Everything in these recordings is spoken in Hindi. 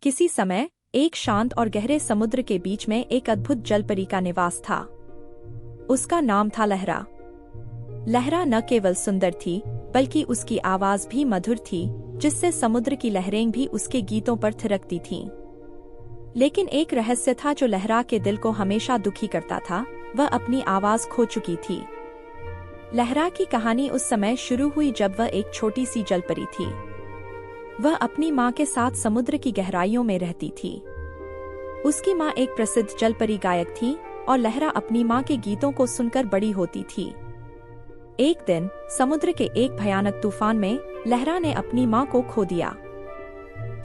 किसी समय एक शांत और गहरे समुद्र के बीच में एक अद्भुत जलपरी का निवास था। उसका नाम था लहरा। लहरा न केवल सुंदर थी बल्कि उसकी आवाज भी मधुर थी, जिससे समुद्र की लहरें भी उसके गीतों पर थिरकती थीं। लेकिन एक रहस्य था जो लहरा के दिल को हमेशा दुखी करता था। वह अपनी आवाज खो चुकी थी। लहरा की कहानी उस समय शुरू हुई जब वह एक छोटी सी जलपरी थी। वह अपनी माँ के साथ समुद्र की गहराइयों में रहती थी। उसकी माँ एक प्रसिद्ध जलपरी गायक थी और लहरा अपनी माँ के गीतों को सुनकर बड़ी होती थी। एक दिन समुद्र के एक भयानक तूफान में लहरा ने अपनी माँ को खो दिया।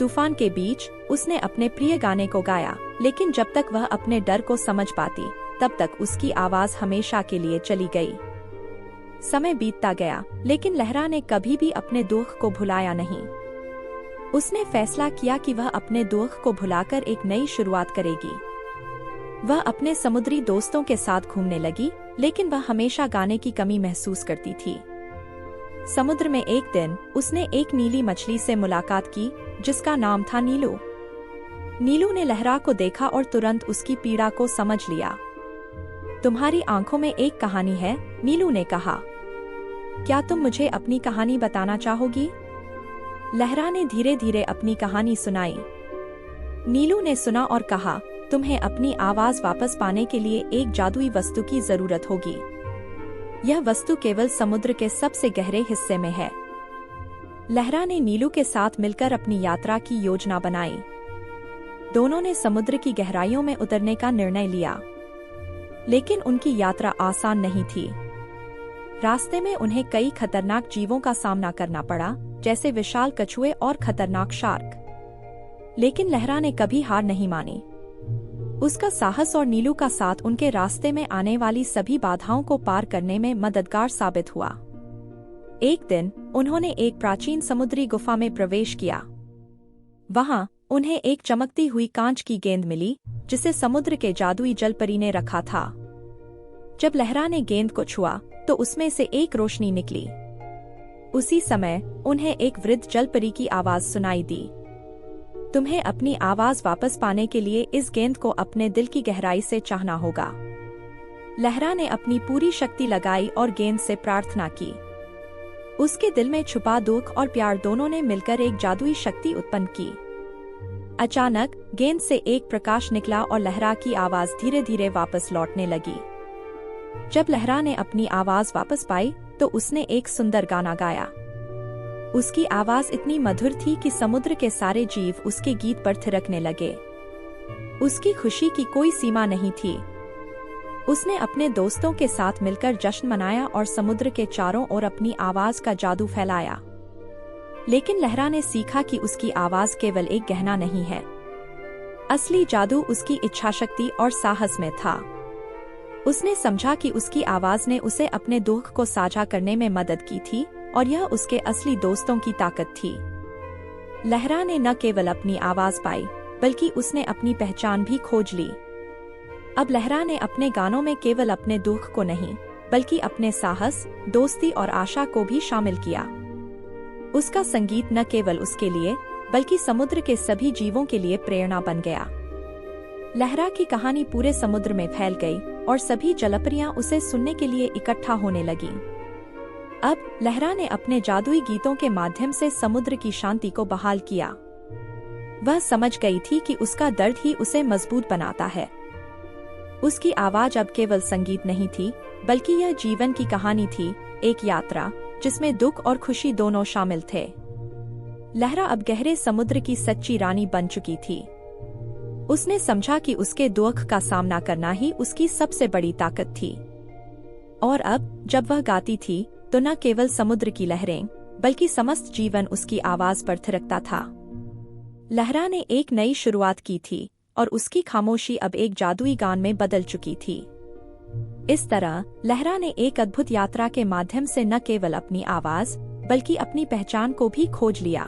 तूफान के बीच उसने अपने प्रिय गाने को गाया, लेकिन जब तक वह अपने डर को समझ पाती तब तक उसकी आवाज हमेशा के लिए चली गई। समय बीतता गया, लेकिन लहरा ने कभी भी अपने दुख को भुलाया नहीं। उसने फैसला किया कि वह अपने दुख को भुलाकर एक नई शुरुआत करेगी। वह अपने समुद्री दोस्तों के साथ घूमने लगी, लेकिन वह हमेशा गाने की कमी महसूस करती थी। समुद्र में एक दिन उसने एक नीली मछली से मुलाकात की, जिसका नाम था नीलू। नीलू ने लहरा को देखा और तुरंत उसकी पीड़ा को समझ लिया। तुम्हारी आंखों में एक कहानी है, नीलू ने कहा। क्या तुम मुझे अपनी कहानी बताना चाहोगी? लहरा ने धीरे धीरे अपनी कहानी सुनाई। नीलू ने सुना और कहा, तुम्हें अपनी आवाज वापस पाने के लिए एक जादुई वस्तु की जरूरत होगी। यह वस्तु केवल समुद्र के सबसे गहरे हिस्से में है। लहरा ने नीलू के साथ मिलकर अपनी यात्रा की योजना बनाई। दोनों ने समुद्र की गहराइयों में उतरने का निर्णय लिया, लेकिन उनकी यात्रा आसान नहीं थी। रास्ते में उन्हें कई खतरनाक जीवों का सामना करना पड़ा, जैसे विशाल कछुए और खतरनाक शार्क। लेकिन लहरा ने कभी हार नहीं मानी। उसका साहस और नीलू का साथ उनके रास्ते में आने वाली सभी बाधाओं को पार करने में मददगार साबित हुआ। एक दिन उन्होंने एक प्राचीन समुद्री गुफा में प्रवेश किया। वहां उन्हें एक चमकती हुई कांच की गेंद मिली, जिसे समुद्र के जादुई जलपरी ने रखा था। जब लहरा ने गेंद को छुआ तो उसमें से एक रोशनी निकली। उसी समय उन्हें एक वृद्ध जलपरी की आवाज सुनाई दी। तुम्हें अपनी आवाज वापस पाने के लिए इस गेंद को अपने दिल की गहराई से चाहना होगा। लहरा ने अपनी पूरी शक्ति लगाई और गेंद से प्रार्थना की। उसके दिल में छुपा दुख और प्यार दोनों ने मिलकर एक जादुई शक्ति उत्पन्न की। अचानक गेंद से एक प्रकाश निकला और लहरा की आवाज धीरे धीरे वापस लौटने लगी। जब लहरा ने अपनी आवाज वापस पाई तो उसने एक सुंदर गाना गाया। उसकी आवाज इतनी मधुर थी कि समुद्र के सारे जीव उसके गीत पर थिरकने लगे। उसकी खुशी की कोई सीमा नहीं थी। उसने अपने दोस्तों के साथ मिलकर जश्न मनाया और समुद्र के चारों ओर अपनी आवाज का जादू फैलाया। लेकिन लहरा ने सीखा कि उसकी आवाज केवल एक गहना नहीं है। असली जादू उसकी इच्छाशक्ति और साहस में था। उसने समझा कि उसकी आवाज ने उसे अपने दुख को साझा करने में मदद की थी और यह उसके असली दोस्तों की ताकत थी। लहरा ने न केवल अपनी आवाज पाई, बल्कि उसने अपनी पहचान भी खोज ली। अब लहरा ने अपने गानों में केवल अपने दुख को नहीं, बल्कि अपने साहस, दोस्ती और आशा को भी शामिल किया। उसका संगीत न केवल उसके लिए, बल्कि समुद्र के सभी जीवों के लिए प्रेरणा बन गया। लहरा की कहानी पूरे समुद्र में फैल गई और सभी जलपरियां उसे सुनने के लिए इकट्ठा होने लगीं। अब लहरा ने अपने जादुई गीतों के माध्यम से समुद्र की शांति को बहाल किया। वह समझ गई थी कि उसका दर्द ही उसे मजबूत बनाता है। उसकी आवाज अब केवल संगीत नहीं थी, बल्कि यह जीवन की कहानी थी, एक यात्रा जिसमें दुख और खुशी दोनों शामिल थे। लहरा अब गहरे समुद्र की सच्ची रानी बन चुकी थी। उसने समझा कि उसके दुख का सामना करना ही उसकी सबसे बड़ी ताकत थी। और अब जब वह गाती थी तो न केवल समुद्र की लहरें, बल्कि समस्त जीवन उसकी आवाज पर थिरकता था। लहरा ने एक नई शुरुआत की थी और उसकी खामोशी अब एक जादुई गान में बदल चुकी थी। इस तरह लहरा ने एक अद्भुत यात्रा के माध्यम से न केवल अपनी आवाज, बल्कि अपनी पहचान को भी खोज लिया।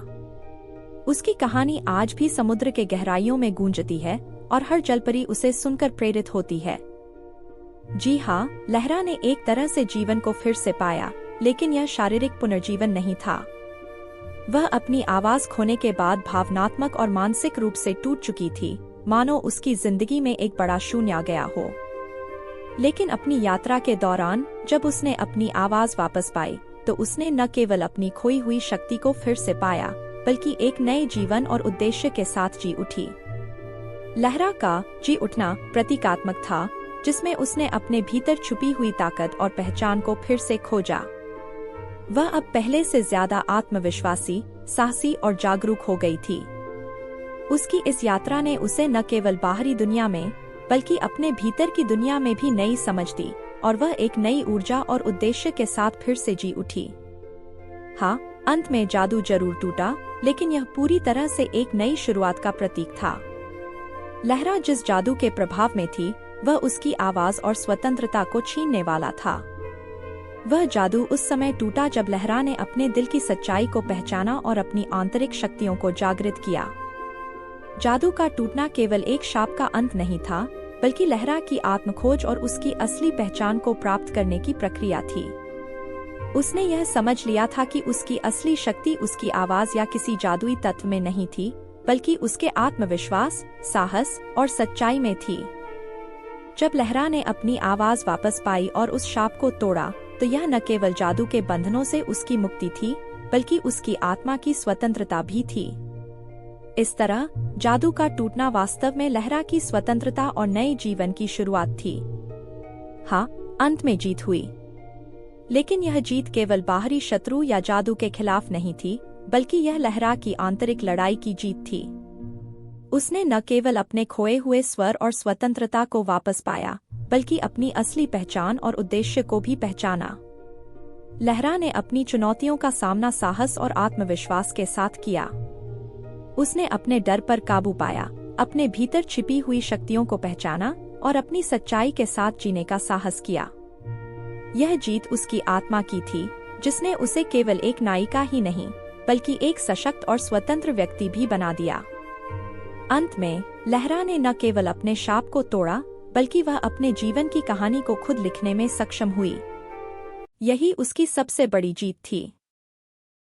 उसकी कहानी आज भी समुद्र के गहराइयों में गूंजती है और हर जलपरी उसे सुनकर प्रेरित होती है। जी हाँ, लहरा ने एक तरह से जीवन को फिर से पाया, लेकिन यह शारीरिक पुनर्जीवन नहीं था। वह अपनी आवाज खोने के बाद भावनात्मक और मानसिक रूप से टूट चुकी थी, मानो उसकी जिंदगी में एक बड़ा शून्य आ गया हो। लेकिन अपनी यात्रा के दौरान जब उसने अपनी आवाज वापस पाई, तो उसने न केवल अपनी खोई हुई शक्ति को फिर से पाया, बल्कि एक नए जीवन और उद्देश्य के साथ जी उठी। लहरा का जी उठना प्रतीकात्मक था, जिसमें उसने अपने भीतर छुपी हुई ताकत और पहचान को फिर से खोजा। वह अब पहले से ज्यादा आत्मविश्वासी, साहसी और जागरूक हो गई थी। उसकी इस यात्रा ने उसे न केवल बाहरी दुनिया में, बल्कि अपने भीतर की दुनिया में भी नई समझ दी, और वह एक नई ऊर्जा और उद्देश्य के साथ फिर से जी उठी। हाँ, अंत में जादू जरूर टूटा, लेकिन यह पूरी तरह से एक नई शुरुआत का प्रतीक था। लहरा जिस जादू के प्रभाव में थी, वह उसकी आवाज और स्वतंत्रता को छीनने वाला था। वह जादू उस समय टूटा जब लहरा ने अपने दिल की सच्चाई को पहचाना और अपनी आंतरिक शक्तियों को जागृत किया। जादू का टूटना केवल एक शाप का अंत नहीं था, बल्कि लहरा की आत्मखोज और उसकी असली पहचान को प्राप्त करने की प्रक्रिया थी। उसने यह समझ लिया था कि उसकी असली शक्ति उसकी आवाज या किसी जादुई तत्व में नहीं थी, बल्कि उसके आत्मविश्वास, साहस और सच्चाई में थी। जब लहरा ने अपनी आवाज वापस पाई और उस शाप को तोड़ा, तो यह न केवल जादू के बंधनों से उसकी मुक्ति थी, बल्कि उसकी आत्मा की स्वतंत्रता भी थी। इस तरह जादू का टूटना वास्तव में लहरा की स्वतंत्रता और नए जीवन की शुरुआत थी। हाँ, अंत में जीत हुई, लेकिन यह जीत केवल बाहरी शत्रु या जादू के खिलाफ नहीं थी, बल्कि यह लहरा की आंतरिक लड़ाई की जीत थी। उसने न केवल अपने खोए हुए स्वर और स्वतंत्रता को वापस पाया, बल्कि अपनी असली पहचान और उद्देश्य को भी पहचाना। लहरा ने अपनी चुनौतियों का सामना साहस और आत्मविश्वास के साथ किया। उसने अपने डर पर काबू पाया, अपने भीतर छिपी हुई शक्तियों को पहचाना और अपनी सच्चाई के साथ जीने का साहस किया। यह जीत उसकी आत्मा की थी, जिसने उसे केवल एक नायिका ही नहीं, बल्कि एक सशक्त और स्वतंत्र व्यक्ति भी बना दिया। अंत में लहरा ने न केवल अपने शाप को तोड़ा, बल्कि वह अपने जीवन की कहानी को खुद लिखने में सक्षम हुई। यही उसकी सबसे बड़ी जीत थी।